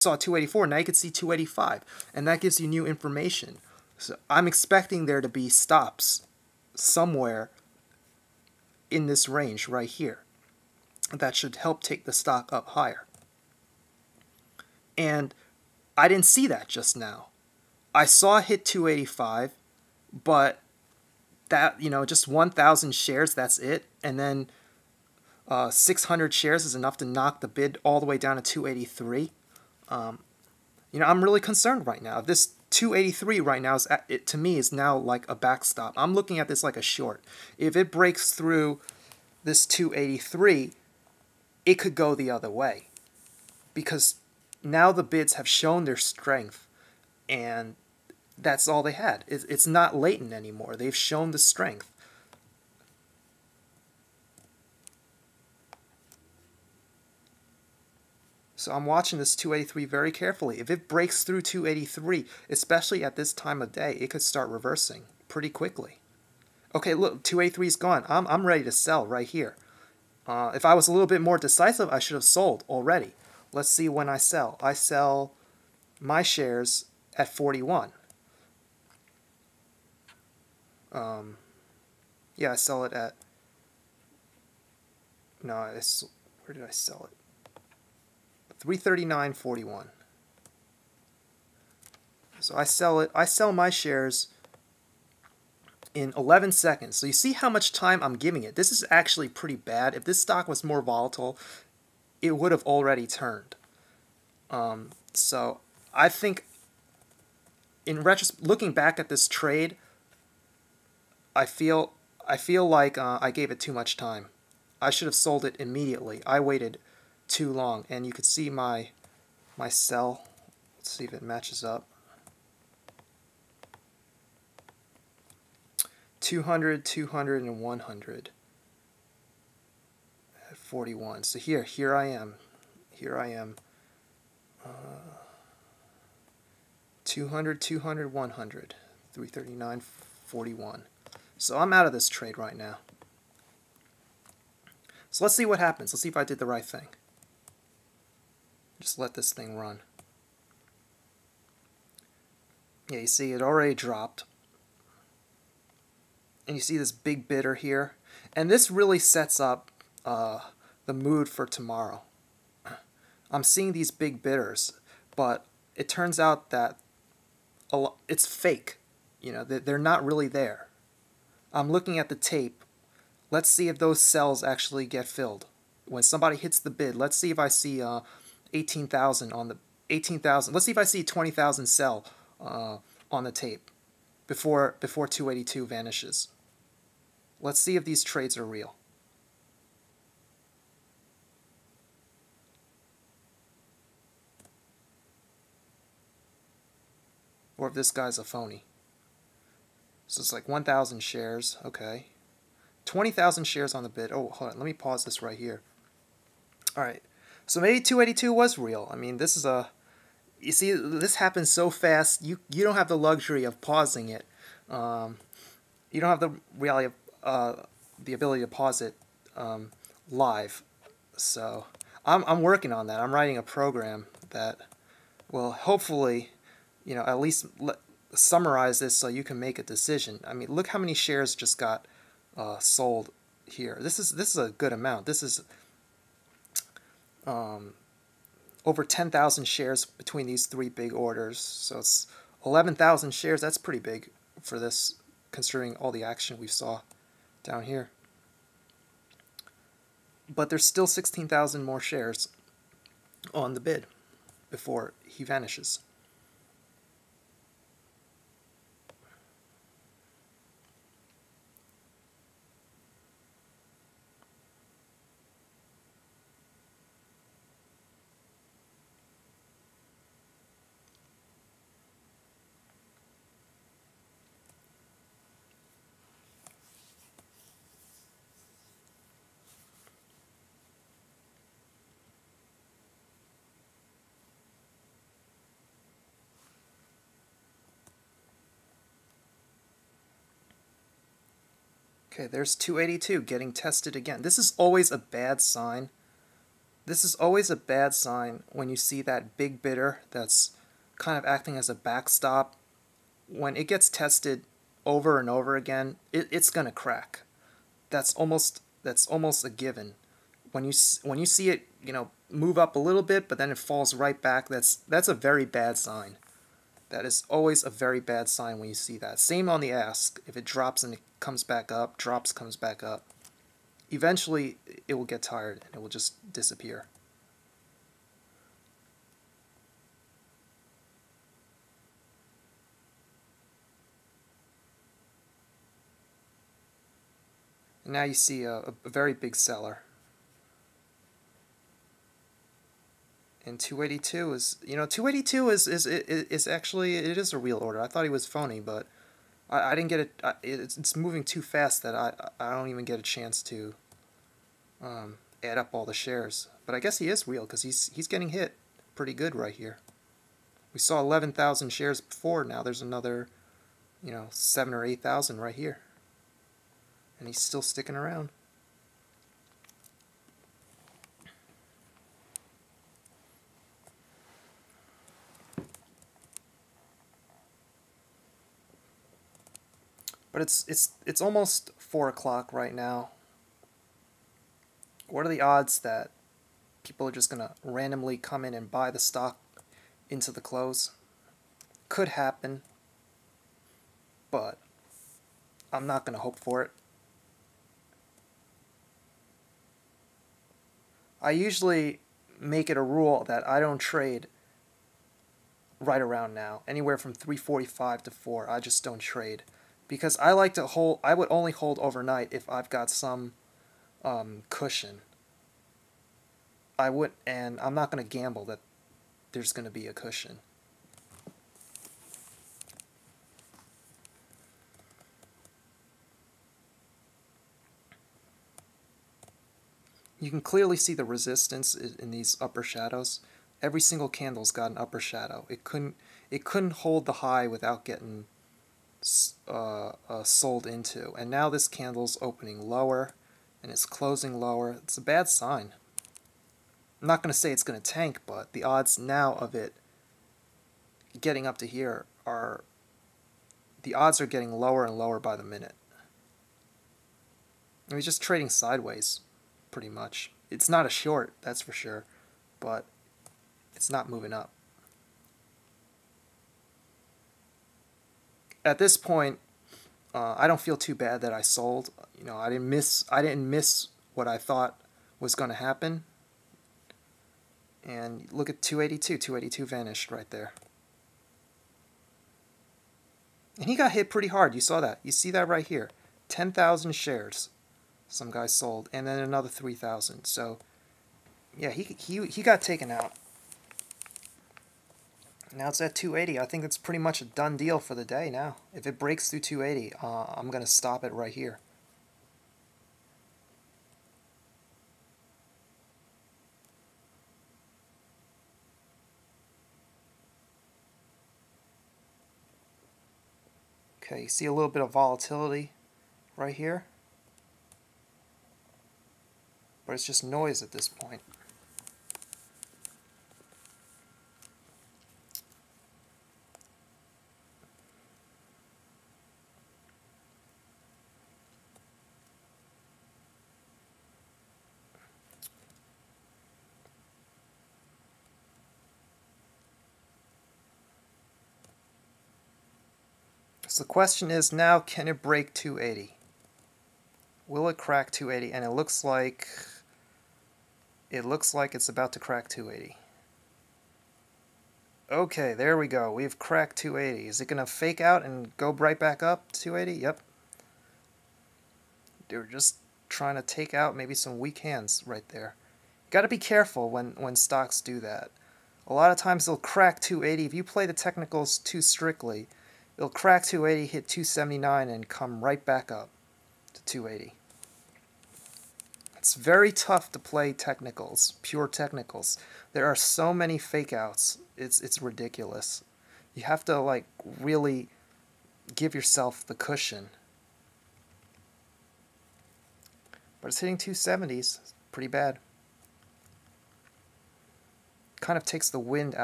saw 284, now you can see 285, and that gives you new information. So I'm expecting there to be stops somewhere in this range right here. That should help take the stock up higher. And I didn't see that just now. I saw it hit 285, but that, just 1,000 shares, that's it. And then 600 shares is enough to knock the bid all the way down to 283. I'm really concerned right now. If this 283 right now, to me, is now like a backstop. I'm looking at this like a short. If it breaks through this 283, it could go the other way. Because now the bids have shown their strength, and that's all they had. It's not latent anymore. They've shown the strength. So I'm watching this 283 very carefully. If it breaks through 283, especially at this time of day, it could start reversing pretty quickly. Okay, look, 283 is gone. I'm ready to sell right here. If I was a little bit more decisive, I should have sold already. Let's see when I sell. I sell my shares at 41. Yeah, I sell it at... No, where did I sell it? 339.41. So I sell my shares in 11 seconds. So you see how much time I'm giving it. This is actually pretty bad. If this stock was more volatile, it would have already turned. So I think, in retrospect, looking back at this trade, I feel like I gave it too much time. I should have sold it immediately. I waited too long, and you could see my sell. Let's see if it matches up. 200, 200, and 100 at 41. So here I am. Here I am. 200, 200, 100. 339.41. So I'm out of this trade right now. So let's see what happens. Let's see if I did the right thing. Just let this thing run. Yeah, you see it already dropped. And you see this big bidder here. And this really sets up the mood for tomorrow. I'm seeing these big bidders, but it turns out that it's fake. They're not really there. I'm looking at the tape. Let's see if those cells actually get filled. When somebody hits the bid, let's see if I see 18,000 on the 18,000. Let's see if I see 20,000 sell on the tape before 282 vanishes. Let's see if these trades are real. Or if this guy's a phony. So it's like 1,000 shares, okay. 20,000 shares on the bid. Oh, hold on, let me pause this right here. Alright, so maybe 282 was real. I mean, this is you see, this happens so fast, you don't have the luxury of pausing it. You don't have the reality of, the ability to pause it live. So I'm working on that. I'm writing a program that will hopefully, at least summarize this so you can make a decision. I mean, look how many shares just got sold here. This is a good amount. This is over 10,000 shares between these three big orders. So it's 11,000 shares. That's pretty big for this, considering all the action we saw down here. But there's still 16,000 more shares on the bid before he vanishes. Okay, there's 282 getting tested again. This is always a bad sign This is always a bad sign when you see that big bidder that's kind of acting as a backstop. When it gets tested over and over again, it's gonna crack. That's almost a given. When you see it, move up a little bit, but then it falls right back. That's a very bad sign. That is always a very bad sign when you see that. Same on the ask. If it drops and it comes back up, drops, comes back up, eventually it will get tired and it will just disappear. And now you see a very big seller. And 282 is, 282 is actually, it is a real order. I thought he was phony, but I didn't get it. It's moving too fast that I don't even get a chance to add up all the shares. But I guess he is real because he's getting hit pretty good right here. We saw 11,000 shares before. Now there's another, 7 or 8,000 right here. And he's still sticking around. But it's almost 4 o'clock right now. What are the odds that people are just gonna randomly come in and buy the stock into the close? Could happen, but I'm not gonna hope for it. I usually make it a rule that I don't trade right around now. Anywhere from 3:45 to 4, I just don't trade. Because I like to hold, I would only hold overnight if I've got some cushion. And I'm not going to gamble that there's going to be a cushion. You can clearly see the resistance in these upper shadows. Every single candle's got an upper shadow. It couldn't hold the high without getting sold into. And now this candle's opening lower and it's closing lower. It's a bad sign. I'm not going to say it's going to tank, but the odds now of it getting up to here are, the odds are getting lower and lower by the minute. I mean, just trading sideways, pretty much. It's not a short, that's for sure, but it's not moving up. At this point, I don't feel too bad that I sold. I didn't miss what I thought was going to happen. And look at 282. 282 vanished right there. And he got hit pretty hard. You saw that. You see that right here. 10,000 shares. Some guy sold, and then another 3,000. So, yeah, he got taken out. Now it's at 280. I think it's pretty much a done deal for the day now. If it breaks through 280, I'm going to stop it right here. Okay, you see a little bit of volatility right here. But it's just noise at this point. So the question is now, can it break 280? Will it crack 280? And it looks like it's about to crack 280. Okay, there we go. We've cracked 280. Is it going to fake out and go right back up 280? Yep. They're just trying to take out maybe some weak hands right there. Got to be careful when stocks do that. A lot of times they'll crack 280. If you play the technicals too strictly, it'll crack 280, hit 279, and come right back up to 280. It's very tough to play technicals, pure technicals. There are so many fake outs. It's ridiculous. You have to like really give yourself the cushion. But it's hitting 270s. It's pretty bad. kind of takes the wind out